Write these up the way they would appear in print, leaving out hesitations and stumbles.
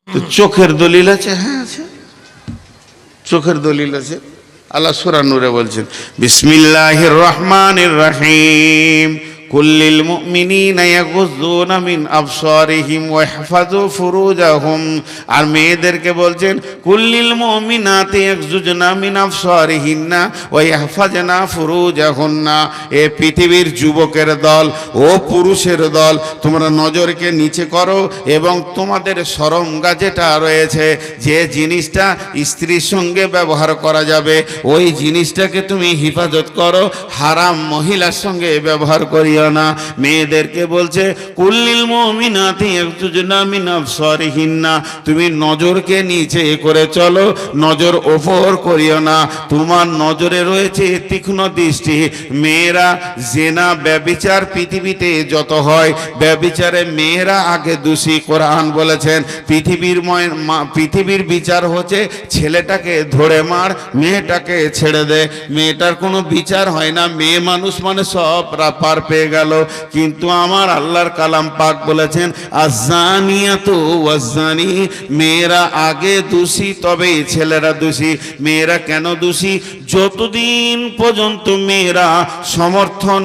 তো চোখের দলিল আছে? হ্যাঁ আছে, চোখের দলিল আছে। আল্লাহ সূরা নূরে বলছেন, বিসমিল্লাহির রহমানির রহিম, কুল্লিল মুমিনিনা ইয়াগুযযুনা মিন আবসারিহিম ওয়া ইহফাযু ফুরুজাহুম। আর মেয়েদেরকে বলছেন, কুল্লিল মুমিনাতি ইয়াগুযযুনা মিন আবসারিহিন্না ওয়া ইহফাযনা ফুরুজাহুন্না। এ পৃথিবীর যুবকের দল ও পুরুষের দল, তোমরা নজরকে নিচে করো এবং তোমাদের শরমগা যেটা রয়েছে, যে জিনিসটা স্ত্রীর সঙ্গে ব্যবহার করা যাবে, ওই জিনিসটাকে তুমি হেফাজত করো, হারাম মহিলার সঙ্গে ব্যবহার করিও না। মেয়েদেরকে বলছে, কুল্লিল মুমিনাতি ইয়াগুযযুনা মিন আবসারিহিন্না, তুমি নজরকে নিচে করে চলো, নজর ওপর করিও না। তোমার নজরে রয়েছে তীক্ষ্ণ দৃষ্টি। মেয়েরা জেনা ব্যভিচার পৃথিবীতে যত হয়, ব্যভিচারে মেয়েরা আগে দোষী। কোরআন বলেছেন, পৃথিবীর বিচার হচ্ছে ছেলেটাকে ধরে মার, মেয়েটাকে ছেড়ে দে। মেয়েটার কোনো বিচার হয় না, মেয়ে মানুষ মানে সব পার পেয়ে গেল। কিন্তু আমার আল্লাহর কালাম পাক বলেছেন, আযানিয়াতু ওয়াজ্জানি, মেয়েরা আগে দোষী, তবে ছেলেরা দোষী। মেয়েরা কেন দোষী? যতদিন পর্যন্ত মেয়েরা সমর্থন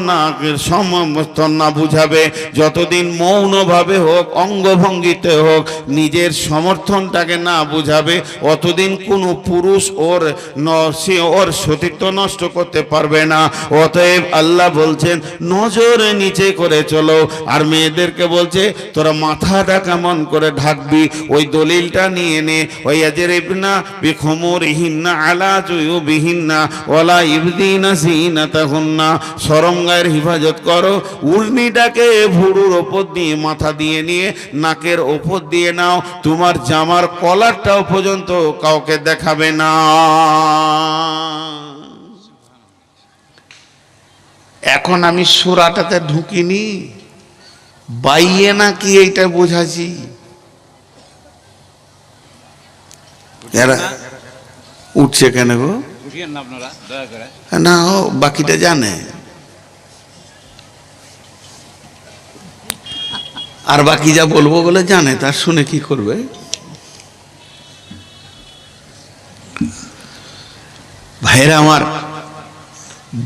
না বুঝাবে, যতদিন মৌনভাবে হোক, অঙ্গভঙ্গিতে হোক, নিজের সমর্থনটাকে না বুঝাবে, অতদিন কোনো পুরুষ ওর সতীত্ব নষ্ট করতে পারবে না। অতএব আল্লাহ বলছেন, নজরে নিচে করে চলো। আর মেয়েদেরকে বলছে, তোরা মাথাটা কেমন করে ঢাকবি, ওই দলিলটা নিয়ে নে। ওই ইয়াজরিবনা বিখুমুরিহিন্না আলা জুয়ুবিহিন্না ওয়ালা ইবদিনা যিনাতাহুন্না, শরমগায়ের হেফাজত করো। উর্নিটাকে ভুরুর ওপর দিয়ে, মাথা দিয়ে নিয়ে নাকের ওপর দিয়ে নাও, তোমার জামার কলারটাও পর্যন্ত কাউকে দেখাবে না। এখন আমি সূরাটাতে ঢুকিনি, বাইয়ে না কি এইটা বোঝাছি। এরা উঠছে কেন গো? না, বাকিটা জানে। আর বাকি যা বলবো বলে জানে, তার শুনে কি করবে? ভাইরা আমার,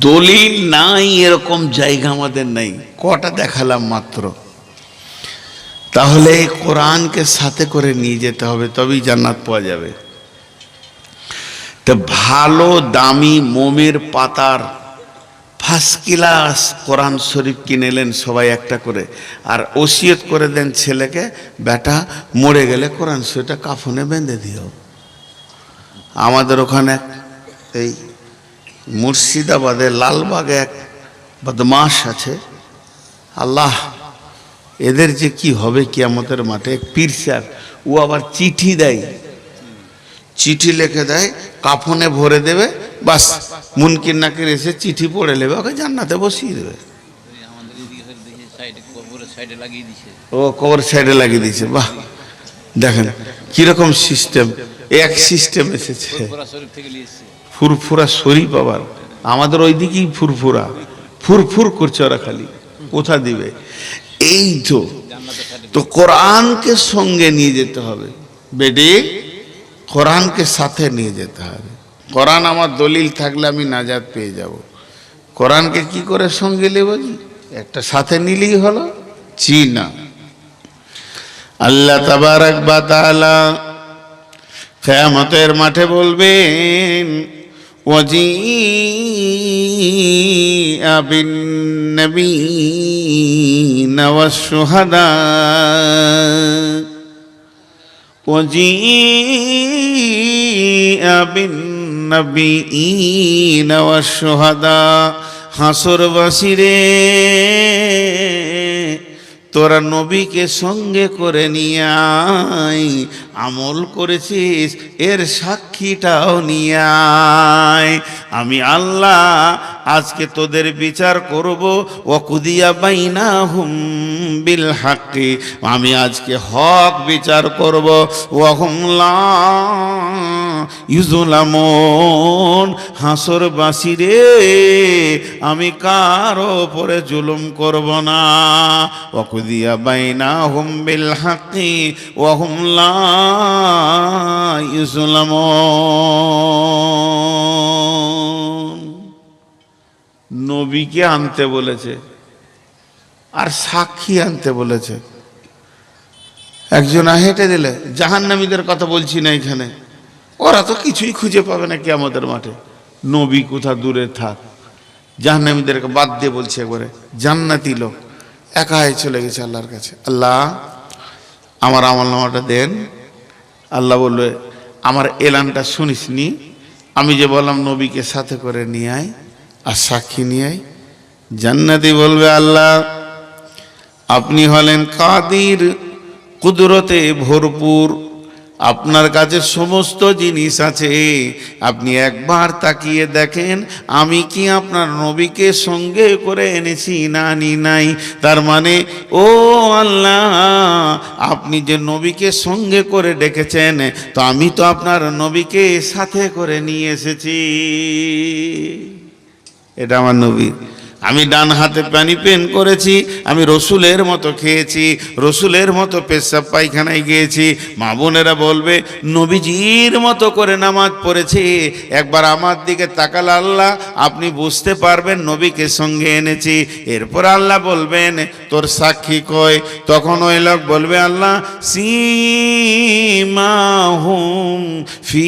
দলিল নাই এরকম জায়গা আমাদের নাই, কটা দেখালাম মাত্র। তাহলে কোরআনকে সাথে করে নিয়ে যেতে হবে, তবেই জান্নাত পাওয়া যাবে। তো ভালো দামি মোমের পাতার ফার্স্ট ক্লাস কোরআন শরীফ কিনেলেন সবাই একটা করে, আর ওসিয়ত করে দেন ছেলেকে, বেটা মরে গেলে কোরআন শরীফটা কাফনে বেঁধে দিও। আমাদের ওখানে এই মুর্শিদাবাদে লালবাগে এক বদমাশ আছে, আল্লাহ এদের যে কি হবে কিয়ামতের মাঠে। এক পীর স্যার, ও আবার চিঠি দেয়, চিঠি লিখে দেয়, কাফনে ভরে দেবে, বাস মুনকির নাকির এসে চিঠি পড়ে নেবে, ওকে জান্নাতে বসিয়ে দেবে। ও কবর সাইডে লাগিয়ে দিয়েছে। বাহ, দেখেন কিরকম সিস্টেম। এক সিস্টেম এসেছে, ফুরফুরা শরীফ। আবার আমাদের ওই দিকেই ফুরফুরা, ফুরফুর করছে ওরা, খালি কোথা দিবে। এই তো কোরআনকে সঙ্গে নিয়ে যেতে হবে বেডি, কোরআনকে সাথে নিয়ে যেতে হবে। কোরআন আমার দলিল থাকলে আমি নাজাত পেয়ে যাব। কোরআনকে কি করে সঙ্গে নেব? একটা সাথে নিলেই হলো। চিনা আল্লাহ তাবারক ওয়া তাআলা কিয়ামতের মাঠে বলবেন, ওয়াজিআ বিন নবিয়্যিনা ওয়াশ শুহাদা, ওয়াজিআ বিন নবিয়্যিনা ওয়াশ শুহাদা। হাসরবাসীরে, তোরা নবীকে সঙ্গে করে নিয়ে আয়, আমল করেছিস এর সাক্ষীটাও নিয়ে আয়। আমি আল্লাহ আজকে তোদের বিচার করব, ওয়াকুদিয়া বাইনাহুম বিল হাক্কি, আমি আজকে হক বিচার করব। ওয়াহুম লা ইউজলামুন, হাসরবাসী রে আমি কারো উপরে জুলুম করব না। ওয়াকুদিয়া বাইনাহুম বিল হাক্কি ওয়া হুম লা ইউজলামুন। নবীকে আনতে বলেছে আর সাক্ষী আনতে বলেছে। একজন হেঁটে দিলে, জাহান্নামীদের কথা বলছি না এখানে, ওরা তো কিছুই খুঁজে পাবে না কিয়ামতের মাঠে। নবী কোথা দূরে থাক, জাহান্নামীদেরকে বাদ দিয়ে বলছে একবারে জান্নাতি লোক একাই চলে গেছে আল্লাহর কাছে, আল্লাহ আমার আমলনামাটা দেন। আল্লাহ বলবে আমার এলানটা শুনিসনি, আমি যে বললাম নবীকে সাথে করে নিয়ে আয় আর সাক্ষী নিয়ে আয়। জান্নাতি বলবে আল্লাহ আপনি হলেন কাদির, কুদরতে ভরপুর, আপনার কাছে সমস্ত জিনিস আছে, আপনি একবার তাকিয়ে দেখেন আমি কি আপনার নবীকে সঙ্গে করে এনেছি না আনি নাই। তার মানে ও আল্লাহ আপনি যে নবীকে সঙ্গে করে ডেকেছেন, তো আমি তো আপনার নবীকে সাথে করে নিয়ে এসেছি। এটা আমার নবী। আমি ডান হাতে পানি পেন করেছি, আমি রসুলের মতো খেয়েছি, রসুলের মতো পেশাব পায়খানায় গিয়েছি। মা বোনেরা বলবে নবীজির মতো করে নামাজ পড়েছি। একবার আমার দিকে তাকাল আল্লাহ, আপনি বুঝতে পারবেন নবীকে সঙ্গে এনেছি। এরপর আল্লাহ বলবেন তোর সাক্ষী কই? তখন ওই লোক বলবে আল্লাহ সীমাহুম ফি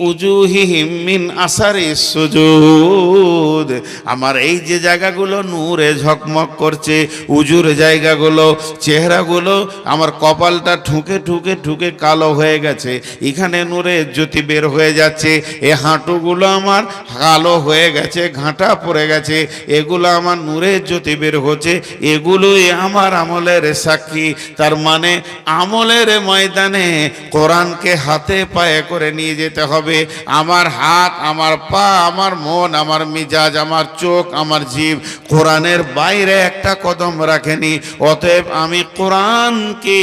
উজুহিহিম মিন আসারিস সুজুদ, আমার এই যে জায়গাগুলো নূরে ঝকমক করছে, উজুর জায়গাগুলো, চেহারাগুলো, আমার কপালটা ঠুকে ঠুকে ঠুকে কালো হয়ে গেছে, এখানে নূরে জ্যোতি বের হয়ে যাচ্ছে। এ হাঁটুগুলো আমার কালো হয়ে গেছে, ঘাঁটা পড়ে গেছে, এগুলো আমার নূরের জ্যোতি বের হচ্ছে, এগুলোই আমার আমলের সাক্ষী। তার মানে আমলের ময়দানে কোরআনকে হাতে পায়ে করে নিয়ে যেতে হবে। আমার হাত, আমার পা, আমার মন, আমার মিজাজ, আমার চোখ, আমার জীব কোরআনের বাইরে একটা কদম রাখেনি। অতএব আমি কোরআনকে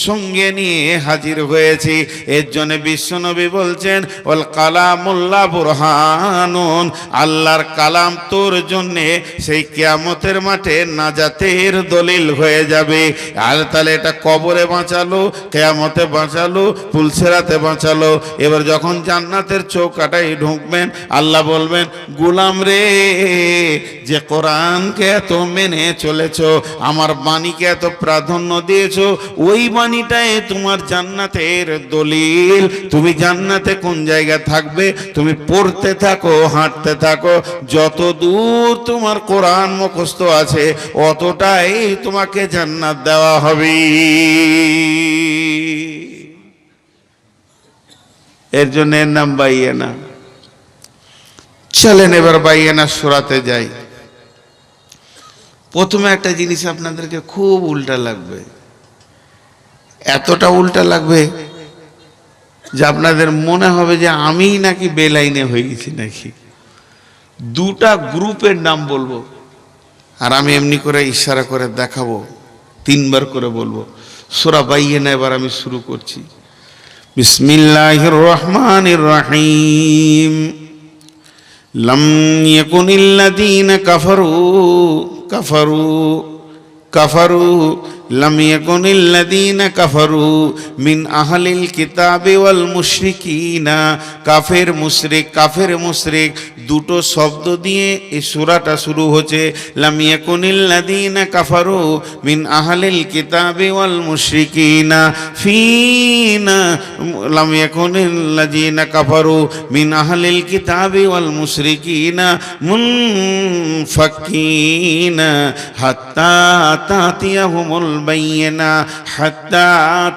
সঙ্গে নিয়ে হাজির হয়েছি। এর জন্য বিশ্বনবী বলছেন ওয়াল কালামুল্লাহ বুরহানুন, আল্লাহর কালাম তোর জন্যে সেই কিয়ামতের মাঠে নাজাতের দলিল হয়ে যাবে। আর তাহলে এটা কবরে বাঁচালো, কিয়ামতে বাঁচালো, পুলসেরাতে বাঁচালো। এবার যখন জান্নাতের চৌকাটায় ঢুকবেন আল্লাহ বলবেন গোলাম রে, যে কোরআনকে এত মেনে চলেছ, আমার বাণীকে এত প্রাধান্য দিয়েছ, ওই বাণীটাই তোমার জান্নাতের দলিল। তুমি জান্নাতে কোন জায়গায় থাকবে তুমি পড়তে থাকো, হাঁটতে থাকো, যত দূর তোমার কোরআন মুখস্থ আছে অতটাই তোমাকে জান্নাত দেওয়া হবে। এর জন্য এর নাম বাইয়েনা। চলেন এবার বাইয়েনা সূরাতে যাই। প্রথমে একটা জিনিস আপনাদেরকে খুব উল্টা লাগবে, এতটা উল্টা লাগবে যে আপনাদের মনে হবে যে আমিই নাকি বেলাইনে হয়ে গেছি নাকি। দুটা গ্রুপের নাম বলবো আর আমি এমনি করে ইশারা করে দেখাবো, তিনবার করে বলবো। সূরা বাইয়েনা এবার আমি শুরু করছি। বিসমিল্লাহির রহমানির রহিম। লাম ইয়াকুনিল্লাযীনা কাফারু লাম ইয়াকুনিল্লাযীনা কাফারু মিন আহলিল কিতাবি ওয়াল মুশরিকিনা। কাফের মুশরিক দুটো শব্দ দিয়ে এই সূরাটা শুরু হচ্ছে। লাম ইয়াকুনিল্লাযীনা কাফারু মিন আহলিল কিতাবি ওয়াল মুশরিকিনা ফিনা, লাম ইয়াকুনিল্লাযীনা কাফারু মিন আহলিল কিতাবি ওয়াল মুশরিকিনা মুনফাক্কিনা হাত্তা তাতিয়াহুমুল বাইয়িনা, হাত্তা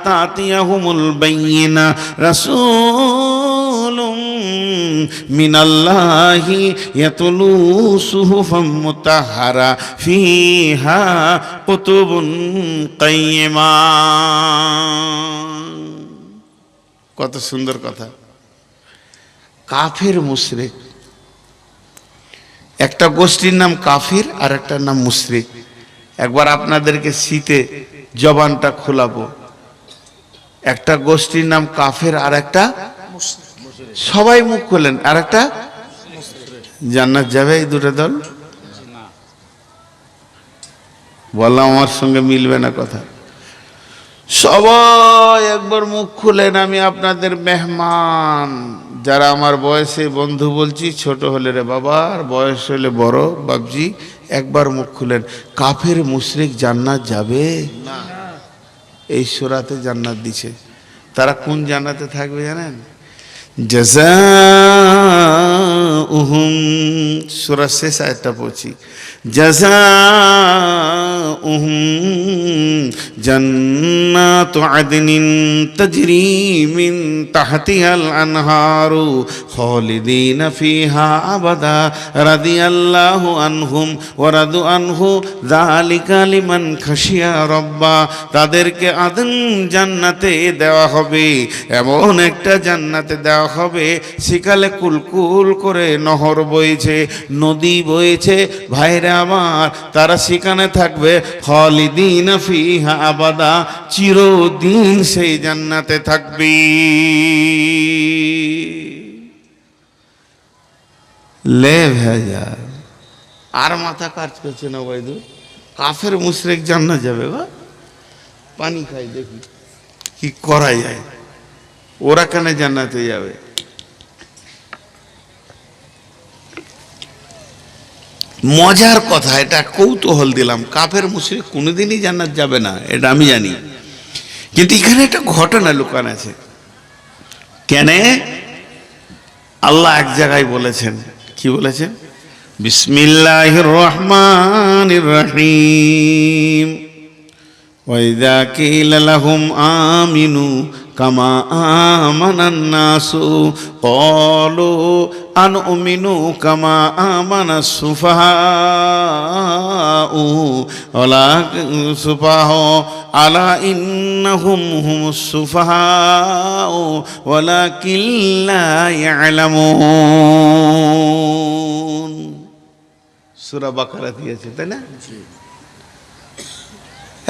তাতিয়াহুমুল বাইয়িনা রাসূলুম মিনাল্লাহি ইয়াতলু সুহুফাম মুতাহহারা ফিহা কুতুবুন কাইয়্যিমা। কত সুন্দর কথা। কাফের মুশরিক, একটা গোষ্ঠীর নাম কাফির আর একটা নাম মুশরিক। একবার আপনাদেরকে শীতে জবানটা খোলাবো। একটা গোষ্ঠীর নাম কাফের আর একটা সবাই মুখ খুললেন। আর একটা জান্নাত যাবে এই দুটো দল? বললাম আমার সঙ্গে মিলবে না কথা। সবাই একবার মুখ খুলেন, আমি আপনাদের মেহমান। যারা আমার বয়সে বন্ধু বলছি, ছোট হলে রে বাবা, আর বয়স হলে বড় বাবজি, একবার মুখ খুলেন। কাফের মুশরিক জান্নাত যাবে না? এই সূরাতে জান্নাত দিছে। তারা কোন জান্নাতে থাকবে জানেন? জাযাউহুম, সূরা শেষ আয়াতটা পড়ছি, জাযাউহুম জান্নাতু আদনিন তাজরি মিন তাহতিহাল আনহারু খালিদিনা ফিহা আবাদা রাদিয়াল্লাহু আনহুম ওয়া রাদু আনহু যালিকা লিমান খাশিয়া রাব্বা। তাদেরকে আদন জান্নাতে দেওয়া হবে, এমন একটা জান্নাতে দেওয়া হবে সেখানে কুলকুল করে নহর বইছে, নদী বইছে। ভাইরা আমার, তারা সেখানে থাকবে খালিদিনা ফিহা আবাদা, চিরদিন সেই জান্নাতে থাকবে। লে ভাইয়া, আর মাথা কাজ করছে না বৈদু। কাফের মুশরিক জান্নাত যাবে? বা পানি খাই, দেখি কি করা যায়। ওরা কেন জান্নাতে যাবে? মজার কথা, এটা কৌতূহল দিলাম। কাফের মুশরিক কোনোদিনই জান্নাত যাবে না, এটা আমি জানি, কিন্তু এখানে একটা ঘটনা লুকান আছে। কেন? আল্লাহ এক জায়গায় বলেছেন, কি বলেছেন? বিসমিল্লাহির রহমানির রহিম, ওয়াইযা কিলা লাহুম আমিনু কামা আমানান নাসু ক্বালু আনুমিনু কামা আমানাস সুফাহাউ আলা ইন্নাহুম হুমুস সুফাহাউ ওয়ালাকিন লা ইয়ালামুন। সূরা বাকারা দিয়েছে, তাই না?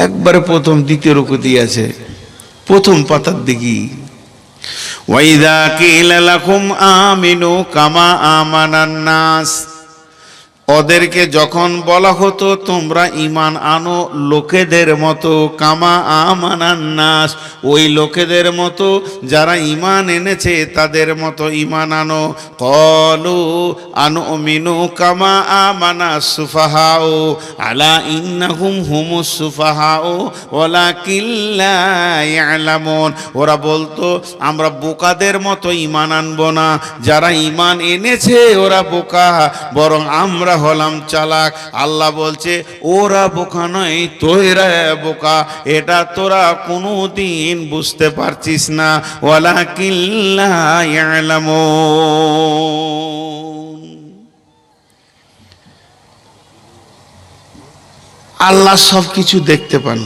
একবারে প্রথম দ্বিতীয় রুকু দিয়েছে, প্রথম পাতার দিকে। ওয়াইযা কিলা লাকুম আমিনু কামা আমানান নাস, ওদেরকে যখন বলা হতো তোমরা ঈমান আনো লোকেদের মতো, কামা আমানান নাস, ওই লোকেদের মতো যারা ঈমান এনেছে তাদের মতো ঈমান আনো। ক্বালু আনুমিনু কামা আমানাস সুফাহাউ আলা ইন্নাহুম হুমুস সুফাহাউ ওয়ালাকিন লা ইয়ালামুন। ওরা বলতো আমরা বোকাদের মতো ঈমান আনবো না, যারা ঈমান এনেছে ওরা বোকা, বরং আমরা হলাম চালাক। আল্লাহ বলছে ওরা বোকা নয়, তোরা বোকা, এটা তোরা কোনোদিন বুঝতে পারছিস না। ওয়ালাকিন লা ইয়ালামুন। আল্লাহ সব কিছু দেখতে পান,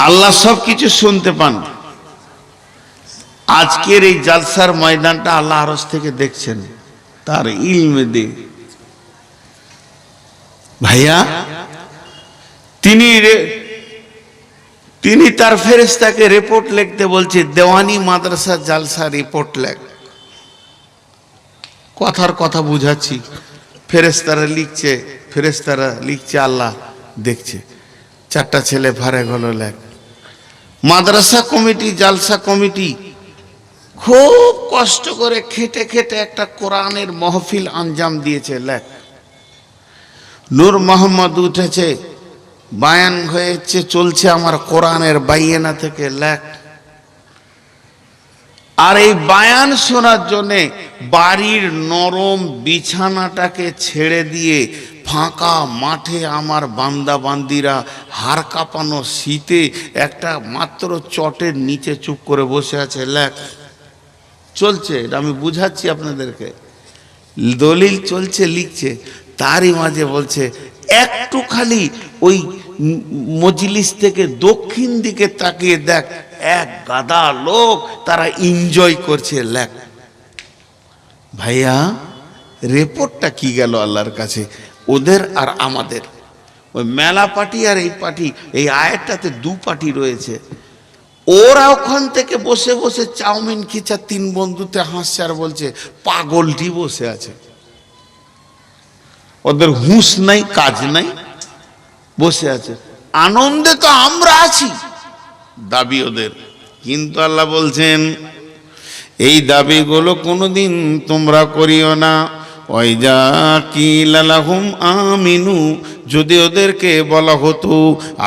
আল্লাহ সব কিছু শুনতে পান। আজকের এই জালসার ময়দানটা আল্লাহ আরশ থেকে দেখছেন, তার ইলমে দে। ভাইয়া, তিনি তার ফেরেশতাকে রিপোর্ট লিখতে বলছে, দেওয়ানি মাদ্রাসা জালসা রিপোর্ট লেখ। কথার কথা বুঝাচ্ছি, ফেরেশতারা লিখছে, আল্লাহ দেখছে। চারটা ছেলে ফারেক হলো, লেখ। মাদ্রাসা কমিটি, জালসা কমিটি খুব কষ্ট করে খেটে খেটে একটা কোরআনের মাহফিল আঞ্জাম দিয়েছে, লেখ। নূর মোহাম্মদ উঠেছে, বায়ান হয়েছে, চলছে আমার কোরআনের বাইয়েনা থেকে, লেখ। আর এই বায়ান শোনার জন্যে বাড়ির নরম বিছানাটাকে ছেড়ে দিয়ে ফাঁকা মাঠে আমার বান্দা বান্দিরা হাড় কাঁপানো শীতে একটা মাত্র চটের নিচে চুপ করে বসে আছে, লেখ। চলছে, এটা আমি বুঝাচ্ছি আপনাদেরকে, দলিল চলছে, লিখছে। তারই মাঝে বলছে একটু খালি ওই মজলিস থেকে দক্ষিণ দিকে তাকিয়ে দেখ, এক গাদা লোক তারা এনজয় করছে, লেখ। ভাইয়া, রিপোর্টটা কি গেল আল্লাহর কাছে? ওদের আর আমাদের, ওই মেলা পার্টি আর এই পার্টি, এই আয়াতটাতে দু পার্টি রয়েছে। ওরা ওখান থেকে বসে বসে চাউমিন খিচা 3 বন্ধুতে হাসছে আর বলছে পাগলটি বসে আছে, ওদের হুঁশ নাই, কাজ নাই, বসে আছে। আনন্দে তো আমরা আছি, দাবি ওদের। কিন্তু আল্লাহ বলছেন এই দাবিগুলো কোনোদিন তোমরা করিও না। ওয়াইজা কিলা লাহুম আমিনু, যদি ওদেরকে বলা হতো,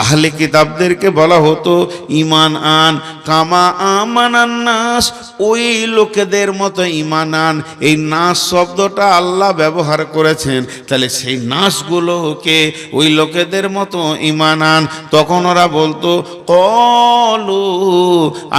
আহলে কিতাবদেরকে বলা হতো ঈমান আন কামা আমানান নাস, ওই লোকেদের মতো ঈমান আন। এই নাস শব্দটা আল্লাহ ব্যবহার করেছেন, তাহলে সেই নাসগুলোকে ওই লোকেদের মতো ঈমান আন। তখন ওরা বলতো ক্বালু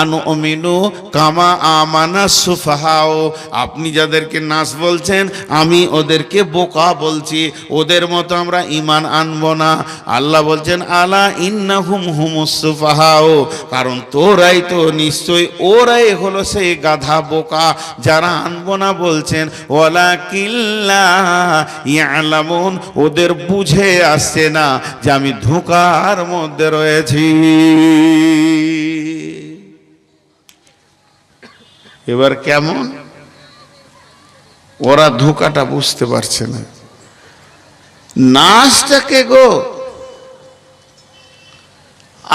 আনুমিনু কামা আমানাস সুফাহাও, আপনি যাদেরকে নাস বলছেন আমি ওদেরকে বোকা বলছি, ওদের মতো আমরা ঈমান আনবো না। আল্লাহ বলছেন আলা ইন্নাহুম হুমুস সুফাহাও, কারণ তোরাই তো নিশ্চয় ওরাই হলো সেই গাধা বোকা যারা আনবো না বলছেন। ওয়ালাকিল্লা ইয়ালামুন, ওদের বুঝে আসছে না যে আমি ধোঁকার মধ্যে রয়েছি। এবার কেমন? ওরা ধোঁকাটা বুঝতে পারছে না। নাসটাকে গো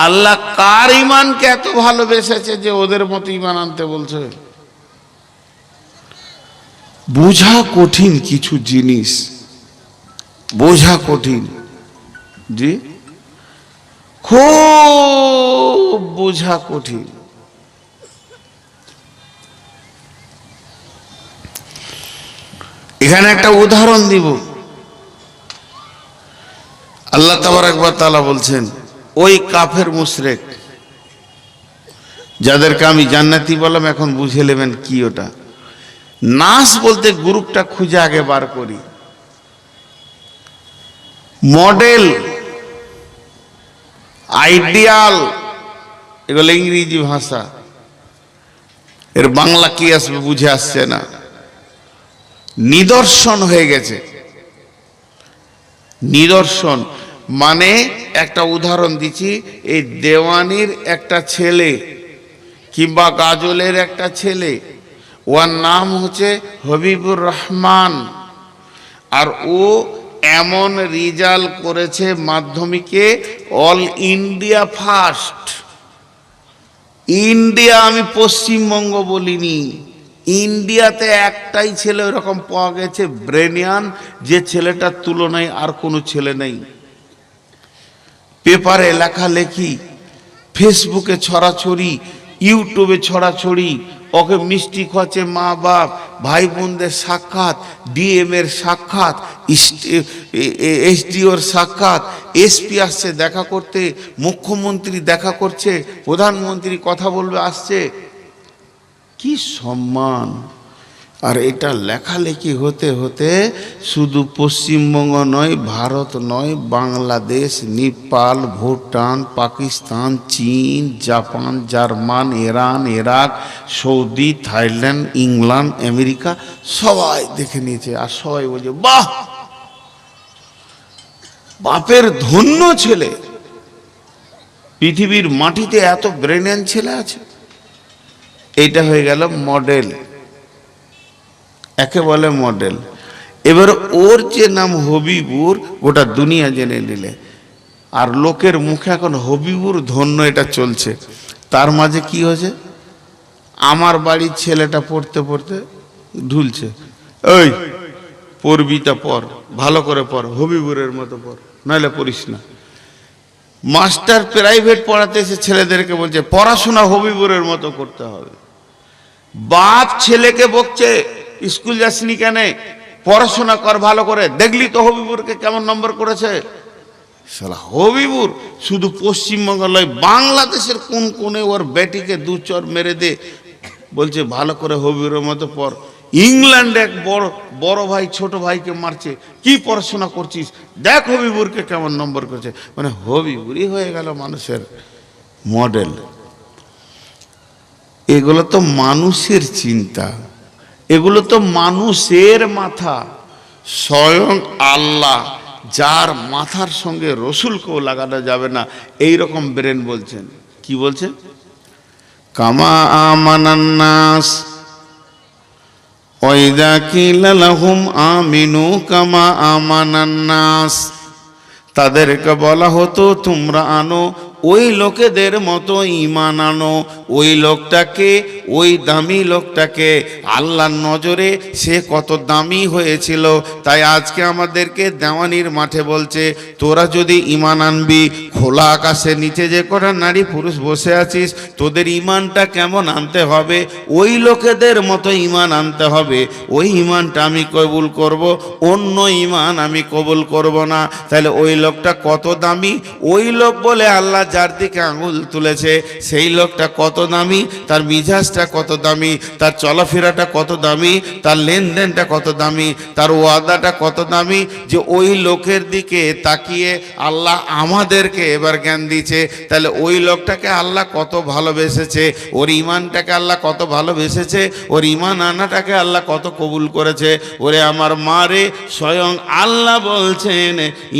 আল্লাহ কার ঈমানকে এত ভালোবেসেছে যে ওদের মতো ঈমান আনতে বলছে? বোঝা কঠিন কিছু জিনিস, বোঝা কঠিন, জি খুব বোঝা কঠিন। এখানে একটা উদাহরণ দিব। আল্লাহ তাবারক ওয়া তাআলা বলছেন ওই কাফের মুশরিক যাদেরকে আমি জান্নাতি বললাম, এখন বুঝে নেবেন কি ওটা। নাস বলতে গ্রুপটা খুঁজে আগে বার করি। মডেল, আইডিয়াল, এগুলো ইংরেজি ভাষা, এর বাংলা কি আসবে বুঝে আসছে না। নিদর্শন হয়ে গেছে। নিদর্শন মানে একটা উদাহরণ দিচ্ছি, এই দেওয়ানির একটা ছেলে কিংবা গাজলের একটা ছেলে, ওর নাম হচ্ছে হবিবুর রহমান, আর ও এমন রেজাল্ট করেছে মাধ্যমিকে অল ইন্ডিয়া ফার্স্ট। ইন্ডিয়া, আমি পশ্চিমবঙ্গ বলিনি, ইন্ডিয়াতে একটাই ছেলে ওরকম পাওয়া গেছে ব্রেনিয়ান, যে ছেলেটার তুলনায় আর কোনো ছেলে নেই। পেপারে লেখালেখি, ফেসবুকে ছড়াছড়ি, ইউটিউবে ছড়াছড়ি, ওকে মিষ্টি খাচ্ছে মা বাপ, ভাই বোনদের সাক্ষাৎ, ডিএম এর সাক্ষাৎ, এসডিওর সাক্ষাৎ, এসপি আসছে দেখা করতে, মুখ্যমন্ত্রী দেখা করছে, প্রধানমন্ত্রী কথা বলবে আসছে, কি সম্মান। আর এটা লেখালেখি হতে হতে শুধু পশ্চিমবঙ্গ নয়, ভারত নয়, বাংলাদেশ, নেপাল, ভুটান, পাকিস্তান, চীন, Japan, German, Iran, Iraq, Saudi, Thailand, England, America সবাই দেখে নিয়েছে। আর সবাই বলছে বাহ, বাপের ধন্য ছেলে, পৃথিবীর মাটিতে এত ব্রেনিয়ান ছেলে আছে। এইটা হয়ে গেল মডেল, একে বলে মডেল। এবার ওর যে নাম হবিবুর, গোটা দুনিয়া জেনে নিলে, আর লোকের মুখে এখন হবিবুর ধন্য এটা চলছে। তার মাঝে কি হয়েছে, আমার বাড়ির ছেলেটা পড়তে পড়তে ঢুলছে, ওই পড়বিটা পড়, ভালো করে পড়, হবিবুরের মতো পড়, নাহলে পড়িস না। মাস্টার প্রাইভেট পড়াতে এসে ছেলেদেরকে বলছে পড়াশোনা হবিবুরের মতো করতে হবে। বাপ ছেলেকে বকছে স্কুল যাসনি কেন, পড়াশোনা কর ভালো করে, দেখলি তো হবিবুরকে কেমন নম্বর করেছে। শালা হবিবুর শুধু পশ্চিমবঙ্গ নয়, বাংলাদেশের কোন কোণে ওর বেটিকে 2 চর মেরে দে, বলছে ভালো করে হবিবুরের মতো পড়। ইংল্যান্ডে এক বড় ভাই ছোট ভাইকে মারছে, কি পড়াশোনা করছিস, দেখ হবিবুরকে কেমন নম্বর করেছে। মানে হবিবুরই হয়ে গেল মানুষের মডেল। এগুলো তো মানুষের চিন্তা, এগুলো তো মানুষের মাথা। স্বয়ং আল্লাহ যার মাথার সঙ্গে রসুলকেও লাগানো যাবে না, এই রকম ব্রেন বলছেন। কি বলছেন? কামা আমানান নাস ওয়া ইযা কিলা লাহুম আমিনু কামা আমানান নাস, তাদেরকে বলা হতো তোমরা আনো ওই লোকেদের মতো ঈমান আনো। ওই লোকটাকে, ওই দামি লোকটাকে আল্লাহর নজরে সে কত দামি হয়েছিল। তাই আজকে আমাদেরকে দেওয়ানির মাঠে বলছে তোরা যদি ঈমান আনবি, খোলা আকাশের নিচে যে কটা নারী পুরুষ বসে আছিস, তোদের ঈমানটা কেমন আনতে হবে? ওই লোকেদের মতো ঈমান আনতে হবে। ওই ঈমানটা আমি কবুল করব, অন্য ঈমান আমি কবুল করব না। তাহলে ওই লোকটা কত দামি? ওই লোক বলে আল্লাহ যার দিকে আঙুল তুলেছে সেই লোকটা কত দামি, তার মিজাজটা কত দামি, তার চলাফেরাটা কত দামি, তার লেনদেনটা কত দামি, তার ওয়াদাটা কত দামি, যে ওই লোকের দিকে তাকিয়ে আল্লাহ আমাদেরকে এবার জ্ঞান দিচ্ছে। তাহলে ওই লোকটাকে আল্লাহ কত ভালোবেসেছে, ওর ঈমানটাকে আল্লাহ কত ভালোবেসেছে, ওর ঈমান আনাটাকে আল্লাহ কত কবুল করেছে। ওরে আমার মা রে, স্বয়ং আল্লাহ বলছেন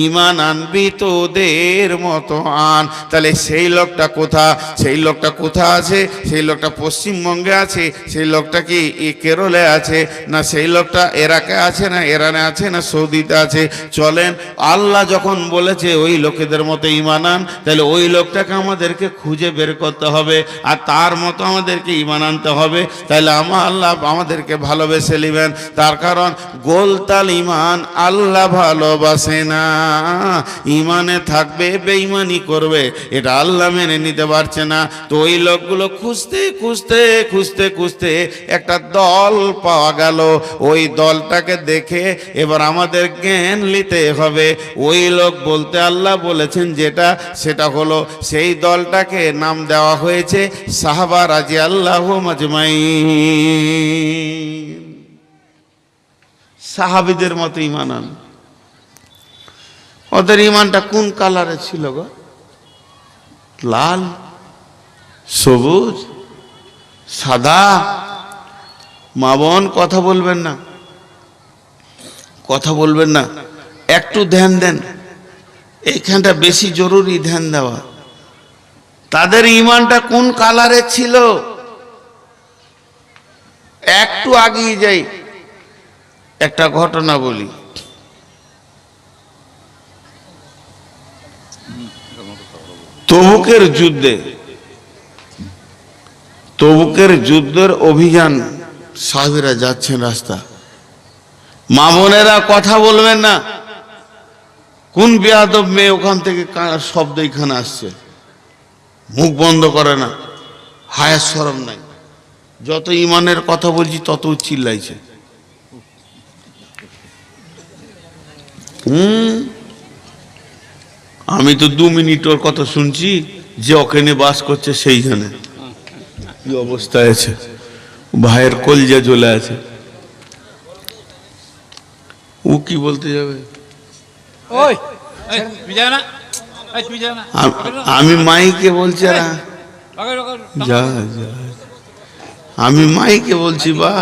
ঈমান আনবি তোদের মতো আন। তাহলে সেই লোকটা কোথা? সেই লোকটা কোথা আছে? সেই লোকটা পশ্চিমবঙ্গে আছে, সেই লোকটা কি কেরলে আছে, না সেই লোকটা ইরাকে আছে, না ইরানে আছে, না সৌদিতে আছে? চলেন, আল্লাহ যখন বলেছে ওই লোকেদের মতো ঈমান আন, তাহলে ওই লোকটাকে আমাদেরকে খুঁজে বের করতে হবে আর তার মতো আমাদেরকে ঈমান আনতে হবে। তাহলে আল্লাহ আমাদেরকে ভালোবেসে নেবেন। তার কারণ গোলতাল ঈমান আল্লাহ ভালোবাসে না। ঈমানে থাকবে, বেঈমানি করবে, এটা আল্লাহ মেনে নিতে পারছে না। তো ওই লোকগুলো খুঁজতে খুঁজতে খুঁজতে খুঁজতে একটা দল পাওয়া গেল। ওই দলটাকে দেখে এবার আমাদের জ্ঞান নিতে হবে। ওই লোক বলতে আল্লাহ বলেছেন যেটা, সেটা হলো সেই দলটাকে নাম দেওয়া হয়েছে সাহাবা রাদিয়াল্লাহু আজমাইন। সাহাবীদের মতো ঈমান আন। ওদের ঈমানটা কোন কালারে ছিল গো? লাল, সবুজ, সাদা? মা বোন কথা বলবেন না, কথা বলবেন না, একটু ধ্যান দেন। এইখানটা বেশি জরুরি ধ্যান দেওয়া। তাদের ঈমানটা কোন কালারে ছিল? একটু আগিয়ে যাই, একটা ঘটনা বলি। তবুকের যুদ্ধে, তবুকের যুদ্ধের অভিযান, সাহাবীরা যাচ্ছেন রাস্তা। মা বোনেরা কথা বলবেন না। কোন বেয়াদব মেয়ে ওখান থেকে শব্দ এখানে আসছে, মুখ বন্ধ করে না, হায়া শরম নাই। যত ঈমানের কথা বলছি তত চিল্লাইছে। আমি তো 2 মিনিট ওর কথা শুনছি, যে ওখানে বাস করছে সেই জানে কি অবস্থায় আছে। ভাইয়ের কলজা জ্বলে আছে। ও কি বলতে যাবে? আমি মাইকে বলছি না, যা যা, আমি মাইকে বলছি। বা